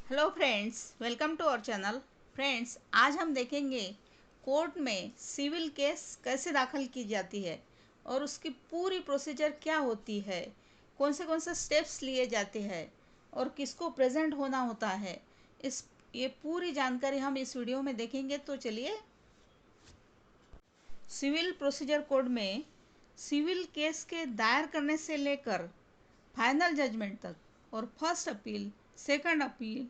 Hello friends, welcome to our channel. Friends, आज हम देखेंगे कोर्ट में सिविल केस कैसे दाखिल की जाती है और उसकी पूरी प्रोसीजर क्या होती है, कौन से स्टेप्स लिए जाते हैं और किसको प्रेजेंट होना होता है। ये पूरी जानकारी हम इस वीडियो में देखेंगे। तो चलिए, सिविल प्रोसीजर कोड में सिविल केस के दायर करने से लेकर फाइनल जजमेंट तक और फर्स्ट अपील, सेकंड अपील,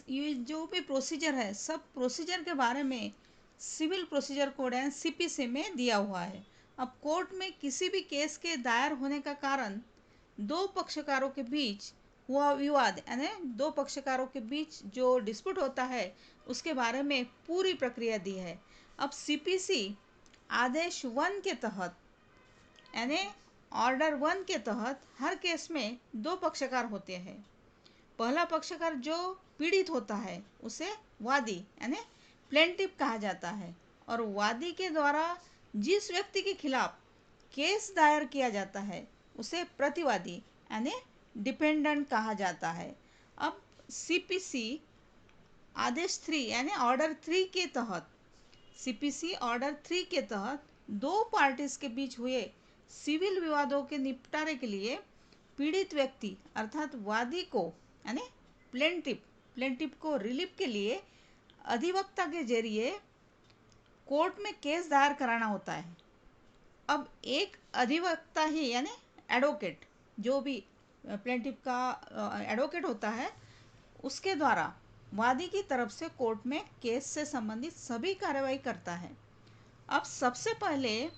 ये जो भी प्रोसीजर है, सब प्रोसीजर के बारे में सिविल प्रोसीजर कोड है सीपीसी में दिया हुआ है। अब कोर्ट में किसी भी केस के दायर होने का कारण दो पक्षकारों के बीच हुआ विवाद, यानी दो पक्षकारों के बीच जो डिस्प्यूट होता है उसके बारे में पूरी प्रक्रिया दी है। अब सीपीसी आदेश 1 के तहत, यानी ऑर्डर 1 के तहत हर केस में दो पक्षकार होते हैं। पहला पक्षकार जो पीड़ित होता है उसे वादी यानी प्लेंटिफ कहा जाता है, और वादी के द्वारा जिस व्यक्ति के खिलाफ केस दायर किया जाता है उसे प्रतिवादी यानी डिपेंडेंट कहा जाता है। अब सीपीसी आदेश 3 यानी ऑर्डर 3 के तहत, सीपीसी ऑर्डर 3 के तहत दो पार्टीज के बीच हुए सिविल विवादों के निपटारे के लिए पीड़ित व्यक्ति अर्थात वादी को यानी प्लेंटिफ को रिलीफ के लिए अधिवक्ता के जरिए कोर्ट में केस दायर कराना होता है। अब एक अधिवक्ता ही यानी एडवोकेट, जो भी प्लेंटिफ का एडवोकेट होता है, उसके द्वारा वादी की तरफ से कोर्ट में केस से संबंधित सभी कार्रवाई करता है। अब सबसे पहले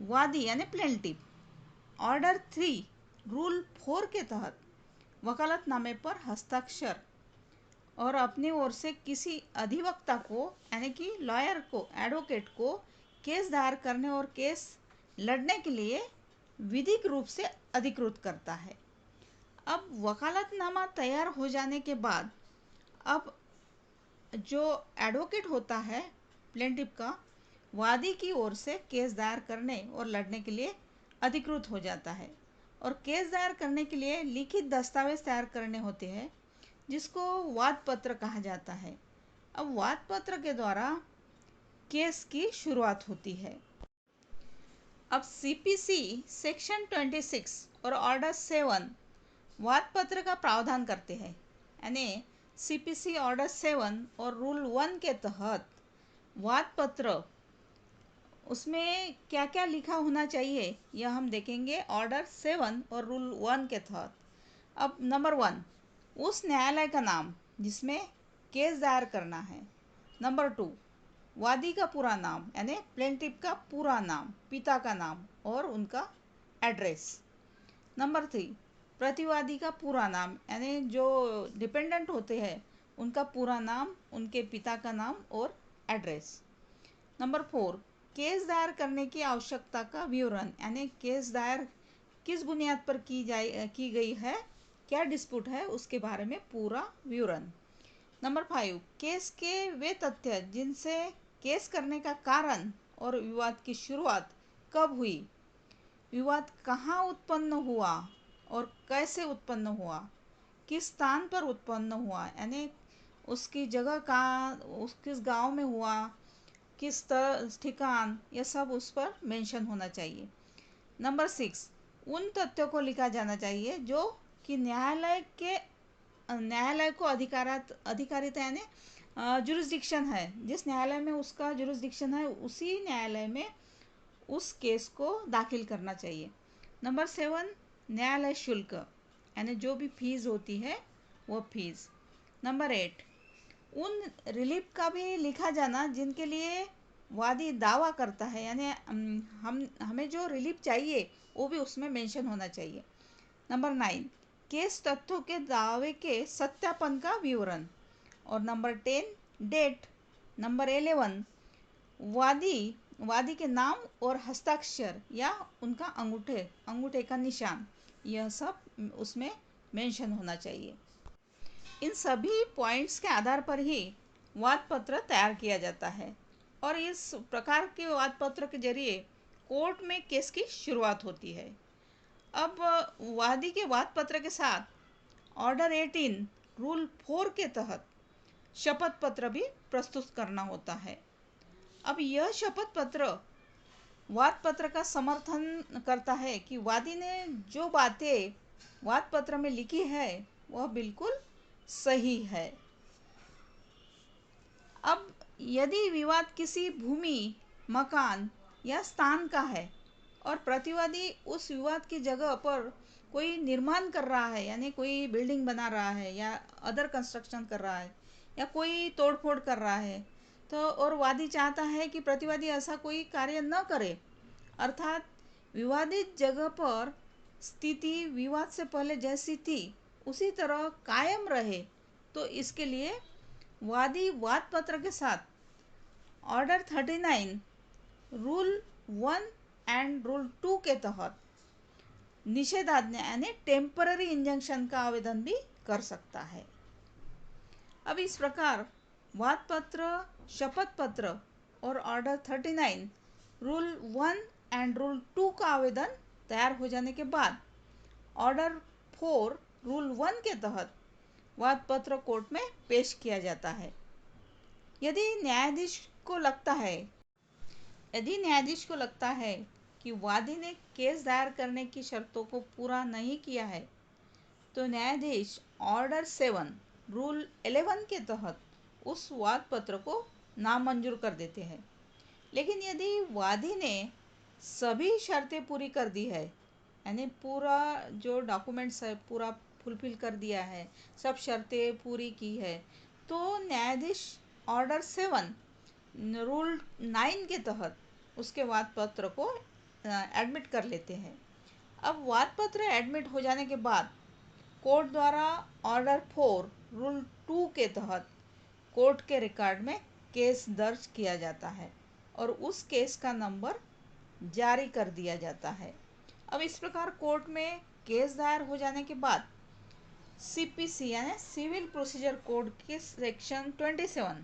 वादी यानी प्लेंटिफ ऑर्डर 3 रूल 4 के तहत वकालतनामे पर हस्ताक्षर और अपनी ओर से किसी अधिवक्ता को यानी कि लॉयर को, एडवोकेट को केस दायर करने और केस लड़ने के लिए विधिक रूप से अधिकृत करता है। अब वकालतनामा तैयार हो जाने के बाद अब जो एडवोकेट होता है प्लेंटिफ का, वादी की ओर से केस दायर करने और लड़ने के लिए अधिकृत हो जाता है, और केस दायर करने के लिए लिखित दस्तावेज तैयार करने होते हैं जिसको वाद पत्र कहा जाता है। अब वाद पत्र के द्वारा केस की शुरुआत होती है। अब सीपीसी सेक्शन 26 और ऑर्डर 7 वाद पत्र का प्रावधान करते हैं, यानी सीपीसी ऑर्डर 7 और रूल 1 के तहत वाद पत्र, उसमें क्या क्या लिखा होना चाहिए यह हम देखेंगे ऑर्डर 7 और रूल 1 के तहत। अब नंबर 1, उस न्यायालय का नाम जिसमें केस दायर करना है। नंबर 2, वादी का पूरा नाम यानी प्लेंटिफ का पूरा नाम, पिता का नाम और उनका एड्रेस। नंबर 3, प्रतिवादी का पूरा नाम यानी जो डिपेंडेंट होते हैं उनका पूरा नाम, उनके पिता का नाम और एड्रेस। नंबर 4, केस दायर करने की आवश्यकता का विवरण यानी केस दायर किस बुनियाद पर की गई है, क्या डिस्प्यूट है उसके बारे में पूरा विवरण। नंबर 5, केस के वे तथ्य जिनसे केस करने का कारण और विवाद की शुरुआत कब हुई, विवाद कहाँ उत्पन्न हुआ और कैसे उत्पन्न हुआ, किस स्थान पर उत्पन्न हुआ यानी उसकी जगह कहाँ, उस किस गांव में हुआ, किस ठिकान, यह सब उस पर मेंशन होना चाहिए। नंबर 6, उन तथ्यों को लिखा जाना चाहिए जो कि न्यायालय को अधिकारिता यानी जुरिस्डिक्शन है, जिस न्यायालय में उसका जुरिस्डिक्शन है उसी न्यायालय में उस केस को दाखिल करना चाहिए। नंबर 7, न्यायालय शुल्क यानी जो भी फीस होती है वो फीस। नंबर 8, उन रिलीफ का भी लिखा जाना जिनके लिए वादी दावा करता है, यानी हमें जो रिलीफ चाहिए वो भी उसमें मेंशन होना चाहिए। नंबर 9, केस तथ्यों के दावे के सत्यापन का विवरण। और नंबर 10, डेट। नंबर 11, वादी के नाम और हस्ताक्षर या उनका अंगूठे का निशान, यह सब उसमें मेंशन होना चाहिए। इन सभी पॉइंट्स के आधार पर ही वाद पत्र तैयार किया जाता है, और इस प्रकार के वाद पत्र के जरिए कोर्ट में केस की शुरुआत होती है। अब वादी के वाद पत्र के साथ ऑर्डर 18 रूल 4 के तहत शपथ पत्र भी प्रस्तुत करना होता है। अब यह शपथ पत्र वाद पत्र का समर्थन करता है कि वादी ने जो बातें वाद पत्र में लिखी है वह बिल्कुल सही है। अब यदि विवाद किसी भूमि, मकान या स्थान का है और प्रतिवादी उस विवाद की जगह पर कोई निर्माण कर रहा है, यानी कोई बिल्डिंग बना रहा है या अदर कंस्ट्रक्शन कर रहा है या कोई तोड़फोड़ कर रहा है, तो और वादी चाहता है कि प्रतिवादी ऐसा कोई कार्य न करे, अर्थात विवादित जगह पर स्थिति विवाद से पहले जैसी थी उसी तरह कायम रहे, तो इसके लिए वादी वाद पत्र के साथ ऑर्डर 39 रूल 1 एंड रूल 2 के तहत निषेधाज्ञा यानी टेम्पररी इंजंक्शन का आवेदन भी कर सकता है। अब इस प्रकार वाद पत्र, शपथ पत्र और ऑर्डर 39 रूल 1 एंड रूल 2 का आवेदन तैयार हो जाने के बाद ऑर्डर 4 रूल 1 के तहत वाद पत्र कोर्ट में पेश किया जाता है। यदि न्यायाधीश को लगता है कि वादी ने केस दायर करने की शर्तों को पूरा नहीं किया है, तो न्यायाधीश ऑर्डर 7 रूल 11 के तहत उस वाद पत्र को नामंजूर कर देते हैं। लेकिन यदि वादी ने सभी शर्तें पूरी कर दी है, यानी पूरा जो डॉक्यूमेंट्स है पूरा फुलफिल कर दिया है, सब शर्तें पूरी की है, तो न्यायाधीश ऑर्डर 7 रूल 9 के तहत उसके वाद पत्र को एडमिट कर लेते हैं। अब वाद पत्र एडमिट हो जाने के बाद कोर्ट द्वारा ऑर्डर 4 रूल 2 के तहत कोर्ट के रिकॉर्ड में केस दर्ज किया जाता है और उस केस का नंबर जारी कर दिया जाता है। अब इस प्रकार कोर्ट में केस दायर हो जाने के बाद सीपीसी यानी सिविल प्रोसीजर कोड के सेक्शन 27,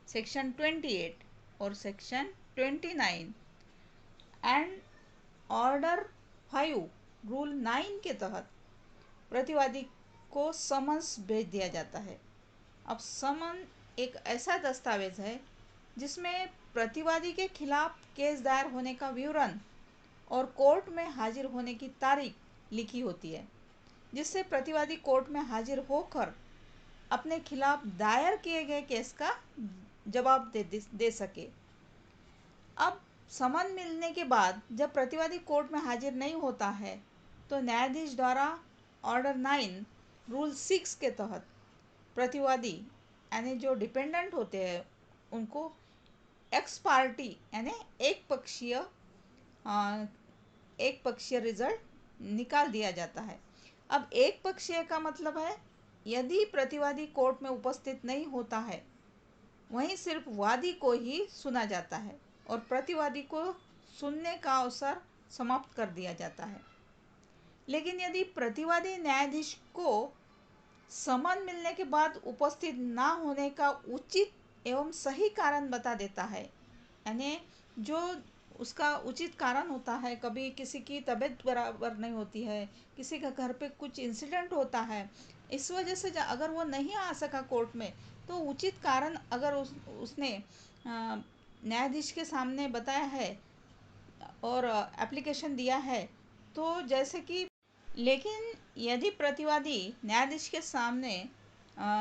सेक्शन 28 और सेक्शन 29 एंड ऑर्डर 5 रूल 9 के तहत प्रतिवादी को समन्स भेज दिया जाता है। अब समन एक ऐसा दस्तावेज है जिसमें प्रतिवादी के खिलाफ केस दायर होने का विवरण और कोर्ट में हाजिर होने की तारीख लिखी होती है, जिससे प्रतिवादी कोर्ट में हाजिर होकर अपने खिलाफ दायर किए गए केस का जवाब दे सके। अब समन मिलने के बाद जब प्रतिवादी कोर्ट में हाजिर नहीं होता है, तो न्यायाधीश द्वारा ऑर्डर 9 रूल 6 के तहत प्रतिवादी यानी जो डिपेंडेंट होते हैं उनको एक्स पार्टी यानी एक पक्षीय रिजल्ट निकाल दिया जाता है। अब एक पक्षीय का मतलब है यदि प्रतिवादी कोर्ट में उपस्थित नहीं होता है, वहीं सिर्फ वादी को ही सुना जाता है और प्रतिवादी को सुनने का अवसर समाप्त कर दिया जाता है। लेकिन यदि प्रतिवादी न्यायाधीश को समन मिलने के बाद उपस्थित ना होने का उचित एवं सही कारण बता देता है, यानी जो उसका उचित कारण होता है, कभी किसी की तबीयत बराबर नहीं होती है, किसी का घर पे कुछ इंसिडेंट होता है, इस वजह से अगर वो नहीं आ सका कोर्ट में, तो उचित कारण अगर उसने न्यायाधीश के सामने बताया है और एप्लीकेशन दिया है, तो जैसे कि लेकिन यदि प्रतिवादी न्यायाधीश के सामने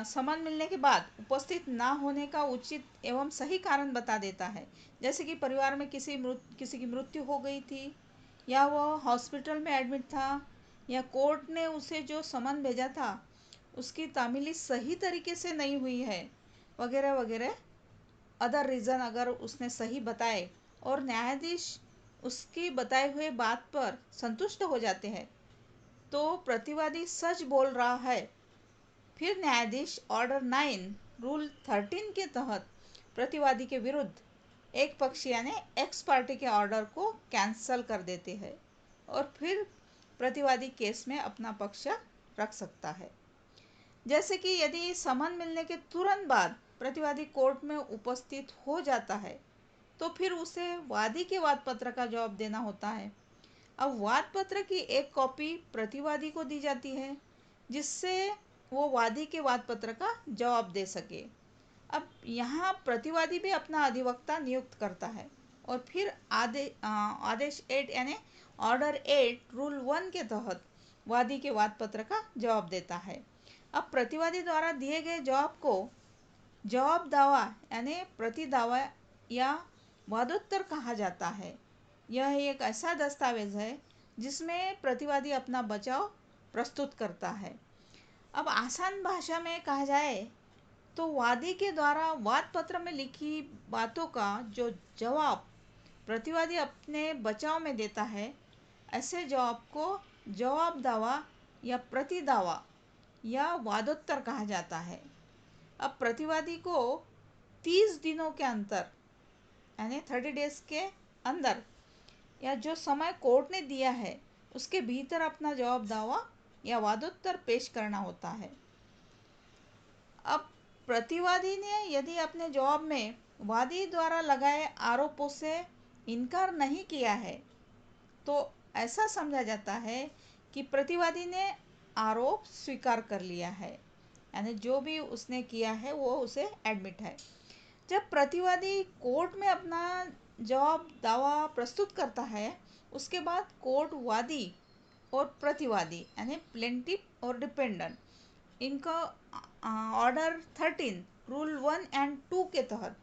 समन मिलने के बाद उपस्थित ना होने का उचित एवं सही कारण बता देता है, जैसे कि परिवार में किसी की मृत्यु हो गई थी, या वह हॉस्पिटल में एडमिट था, या कोर्ट ने उसे जो समन भेजा था उसकी तामीली सही तरीके से नहीं हुई है, वगैरह वगैरह अदर रीज़न अगर उसने सही बताए और न्यायाधीश उसकी बताए हुए बात पर संतुष्ट हो जाते हैं, तो प्रतिवादी सच बोल रहा है, फिर न्यायाधीश ऑर्डर 9 रूल 13 के तहत प्रतिवादी के विरुद्ध एक पक्षी यानी एक्स पार्टी के ऑर्डर को कैंसल कर देते हैं और फिर प्रतिवादी केस में अपना पक्ष रख सकता है। जैसे कि यदि समन मिलने के तुरंत बाद प्रतिवादी कोर्ट में उपस्थित हो जाता है, तो फिर उसे वादी के वाद पत्र का जवाब देना होता है। अब वाद पत्र की एक कॉपी प्रतिवादी को दी जाती है, जिससे वो वादी के वाद पत्र का जवाब दे सके। अब यहाँ प्रतिवादी भी अपना अधिवक्ता नियुक्त करता है और फिर आदेश 8 यानी ऑर्डर 8 रूल 1 के तहत वादी के वाद पत्र का जवाब देता है। अब प्रतिवादी द्वारा दिए गए जवाब को जवाब दावा यानी प्रति दावा या वादोत्तर कहा जाता है। यह एक ऐसा दस्तावेज है जिसमें प्रतिवादी अपना बचाव प्रस्तुत करता है। अब आसान भाषा में कहा जाए तो वादी के द्वारा वाद पत्र में लिखी बातों का जो जवाब प्रतिवादी अपने बचाव में देता है, ऐसे जवाब को जवाब दावा या प्रति दावा या वादोत्तर कहा जाता है। अब प्रतिवादी को 30 दिनों के अंतर यानी 30 डेज के अंदर या जो समय कोर्ट ने दिया है उसके भीतर अपना जवाब दावा या वादोत्तर पेश करना होता है। अब प्रतिवादी ने यदि अपने जवाब में वादी द्वारा लगाए आरोपों से इनकार नहीं किया है तो ऐसा समझा जाता है कि प्रतिवादी ने आरोप स्वीकार कर लिया है, यानी जो भी उसने किया है वो उसे एडमिट है। जब प्रतिवादी कोर्ट में अपना जवाब दावा प्रस्तुत करता है उसके बाद कोर्ट वादी और प्रतिवादी यानी प्लेंटिफ और डिपेंडेंट इनका ऑर्डर 13 रूल 1 एंड 2 के तहत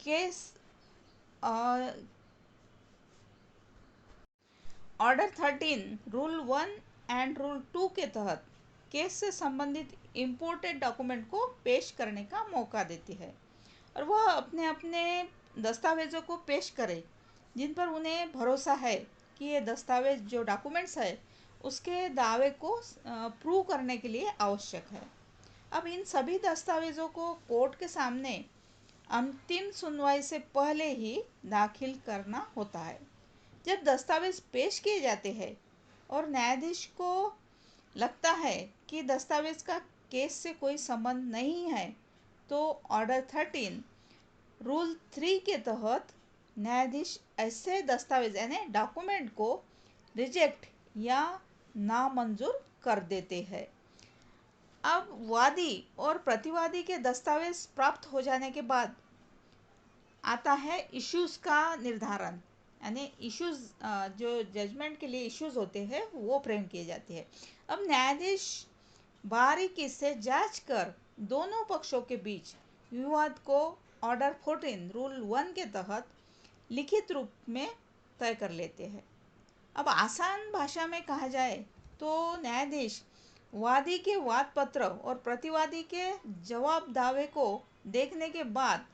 case order 13 rule 1 and rule 2 के तहत केस से संबंधित इम्पोर्टेड डॉक्यूमेंट को पेश करने का मौका देती है और वह अपने अपने दस्तावेज़ों को पेश करे जिन पर उन्हें भरोसा है कि ये दस्तावेज जो डॉक्यूमेंट्स है उसके दावे को प्रूव करने के लिए आवश्यक है। अब इन सभी दस्तावेज़ों को कोर्ट के सामने अंतिम सुनवाई से पहले ही दाखिल करना होता है। जब दस्तावेज पेश किए जाते हैं और न्यायाधीश को लगता है कि दस्तावेज का केस से कोई संबंध नहीं है तो ऑर्डर 13 रूल 3 के तहत न्यायाधीश ऐसे दस्तावेज यानी डॉक्यूमेंट को रिजेक्ट या नामंजूर कर देते हैं। अब वादी और प्रतिवादी के दस्तावेज प्राप्त हो जाने के बाद आता है इश्यूज का निर्धारण, यानी इश्यूज जो जजमेंट के लिए इश्यूज होते हैं वो फ्रेम किए जाते हैं। अब न्यायाधीश बारीकी से जांच कर दोनों पक्षों के बीच विवाद को ऑर्डर 14 रूल 1 के तहत लिखित रूप में तय कर लेते हैं। अब आसान भाषा में कहा जाए तो न्यायाधीश वादी के वाद पत्र और प्रतिवादी के जवाब दावे को देखने के बाद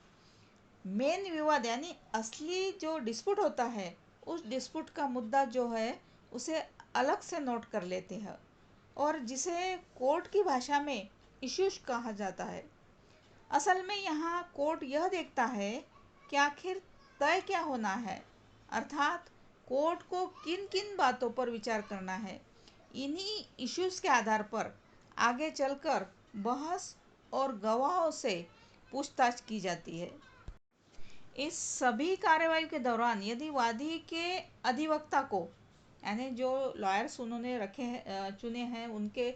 मेन विवाद यानी असली जो डिस्प्यूट होता है उस डिस्प्यूट का मुद्दा जो है उसे अलग से नोट कर लेते हैं और जिसे कोर्ट की भाषा में इश्यूज कहा जाता है। असल में यहाँ कोर्ट यह देखता है कि आखिर तय क्या होना है, अर्थात कोर्ट को किन किन बातों पर विचार करना है। इन्हीं इश्यूज के आधार पर आगे चलकर बहस और गवाहों से पूछताछ की जाती है। इस सभी कार्यवाही के दौरान यदि वादी के अधिवक्ता को यानी जो लॉयर्स उन्होंने रखे हैं चुने हैं उनके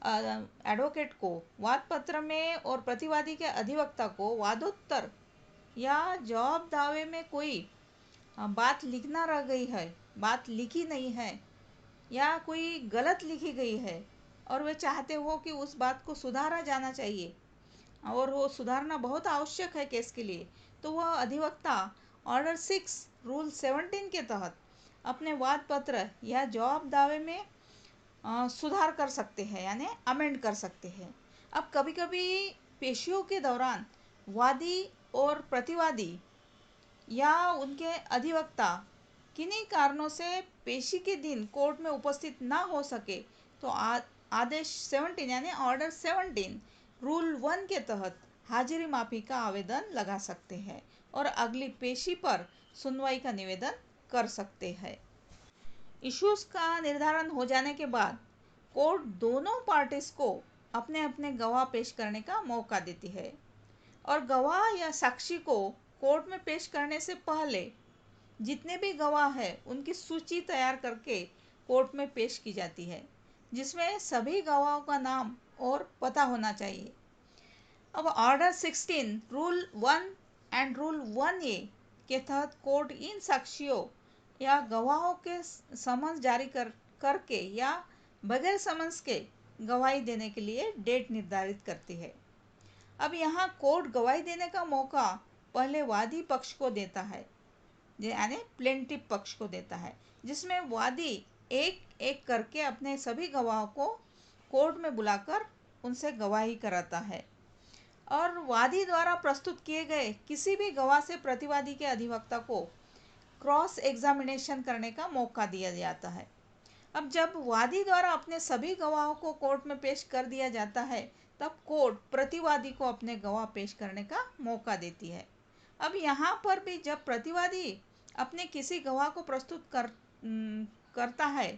एडवोकेट को वाद पत्र में और प्रतिवादी के अधिवक्ता को वादोत्तर या जवाब दावे में कोई बात लिखना रह गई है, बात लिखी नहीं है या कोई गलत लिखी गई है और वे चाहते हो कि उस बात को सुधारा जाना चाहिए और वो सुधारना बहुत आवश्यक है केस के लिए, तो वह अधिवक्ता ऑर्डर 6 रूल 17 के तहत अपने वाद पत्र या जवाब दावे में सुधार कर सकते हैं यानी अमेंड कर सकते हैं। अब कभी कभी पेशियों के दौरान वादी और प्रतिवादी या उनके अधिवक्ता किन्हीं कारणों से पेशी के दिन कोर्ट में उपस्थित ना हो सके तो आदेश 17 यानी ऑर्डर 17 रूल 1 के तहत हाजिरी माफी का आवेदन लगा सकते हैं और अगली पेशी पर सुनवाई का निवेदन कर सकते हैं। इश्यूज का निर्धारण हो जाने के बाद कोर्ट दोनों पार्टीज को अपने अपने गवाह पेश करने का मौका देती है और गवाह या साक्षी को कोर्ट में पेश करने से पहले जितने भी गवाह हैं उनकी सूची तैयार करके कोर्ट में पेश की जाती है जिसमें सभी गवाहों का नाम और पता होना चाहिए। अब order 16 rule 1 and rule 1A के तहत कोर्ट इन साक्षियों या गवाहों के समन्स जारी करके या बगैर समन्स के गवाही देने के लिए डेट निर्धारित करती है। अब यहाँ कोर्ट गवाही देने का मौका पहले वादी पक्ष को देता है, यानी प्लेंटिव पक्ष को देता है, जिसमें वादी एक एक करके अपने सभी गवाहों को कोर्ट में बुलाकर उनसे गवाही कराता है और वादी द्वारा प्रस्तुत किए गए किसी भी गवाह से प्रतिवादी के अधिवक्ता को क्रॉस एग्जामिनेशन करने का मौका दिया जाता है। अब जब वादी द्वारा अपने सभी गवाहों को कोर्ट में पेश कर दिया जाता है, तब कोर्ट प्रतिवादी को अपने गवाह पेश करने का मौका देती है। अब यहाँ पर भी जब प्रतिवादी अपने किसी गवाह को प्रस्तुत करता है,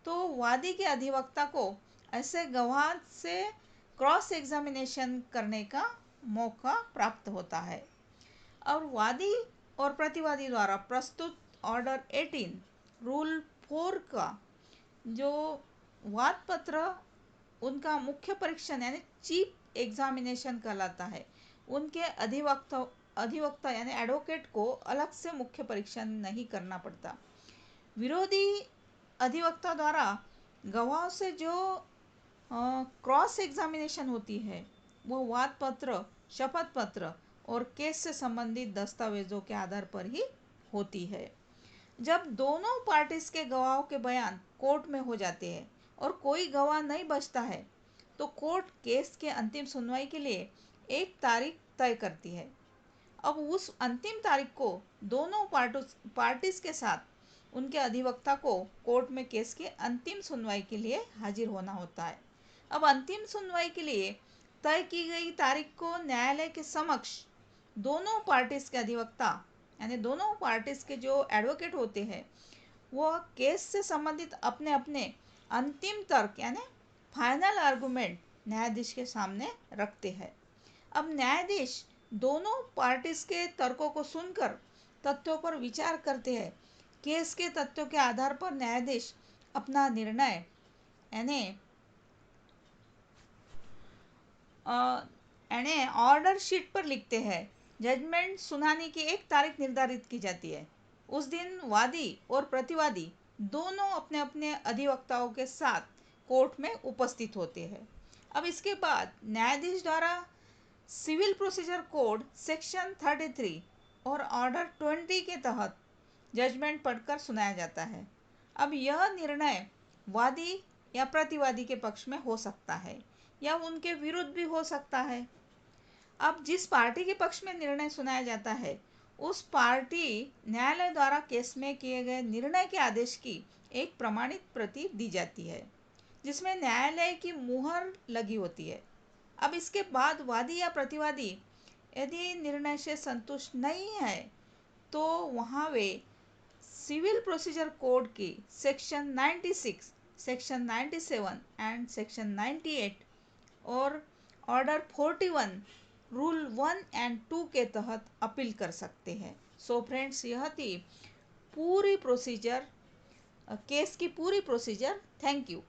तो वादी के अधिवक्ता को ऐसे गवाह से क्रॉस एग्जामिनेशन करने का मौका प्राप्त होता है। और वादी और प्रतिवादी द्वारा प्रस्तुत ऑर्डर 18 रूल 4 का जो वाद पत्र उनका मुख्य परीक्षण यानी चीफ एग्जामिनेशन कहलाता है। उनके अधिवक्ता यानी एडवोकेट को अलग से मुख्य परीक्षण नहीं करना पड़ता। विरोधी अधिवक्ता द्वारा गवाहों से जो क्रॉस एग्जामिनेशन होती है, वो वाद पत्र, शपथ पत्र और केस से संबंधित दस्तावेजों के आधार पर ही होती है। जब दोनों पार्टीज के गवाहों के बयान कोर्ट में हो जाते हैं और कोई गवाह नहीं बचता है, तो कोर्ट केस के अंतिम सुनवाई के लिए एक तारीख तय करती है। अब उस अंतिम तारीख को दोनों पार्टीज के साथ उनके अधिवक्ता को कोर्ट में केस के अंतिम सुनवाई के लिए हाजिर होना होता है। अब अंतिम सुनवाई के लिए तय की गई तारीख को न्यायालय के समक्ष दोनों पार्टीज के अधिवक्ता यानी दोनों पार्टीज के जो एडवोकेट होते हैं, वो केस से संबंधित अपने अपने अंतिम तर्क यानी फाइनल आर्गुमेंट न्यायाधीश के सामने रखते हैं। अब न्यायाधीश दोनों पार्टीज के तर्कों को सुनकर तथ्यों पर विचार करते हैं। केस के तथ्यों के आधार पर न्यायाधीश अपना निर्णय यानी ऑर्डर शीट पर लिखते हैं। जजमेंट सुनाने की एक तारीख निर्धारित की जाती है। उस दिन वादी और प्रतिवादी दोनों अपने अपने अधिवक्ताओं के साथ कोर्ट में उपस्थित होते हैं। अब इसके बाद न्यायाधीश द्वारा सिविल प्रोसीजर कोड सेक्शन 33 और ऑर्डर 20 के तहत जजमेंट पढ़कर सुनाया जाता है। अब यह निर्णय वादी या प्रतिवादी के पक्ष में हो सकता है या उनके विरुद्ध भी हो सकता है। अब जिस पार्टी के पक्ष में निर्णय सुनाया जाता है, उस पार्टी न्यायालय द्वारा केस में किए गए निर्णय के आदेश की एक प्रमाणित प्रति दी जाती है, जिसमें न्यायालय की मुहर लगी होती है। अब इसके बाद वादी या प्रतिवादी यदि निर्णय से संतुष्ट नहीं है, तो वहाँ वे सिविल प्रोसीजर कोड की सेक्शन 96, सेक्शन 97 एंड सेक्शन 98 और ऑर्डर 41 रूल 1 एंड 2 के तहत अपील कर सकते हैं। सो फ्रेंड्स, यह थी पूरी प्रोसीजर, केस की पूरी प्रोसीजर। Thank you.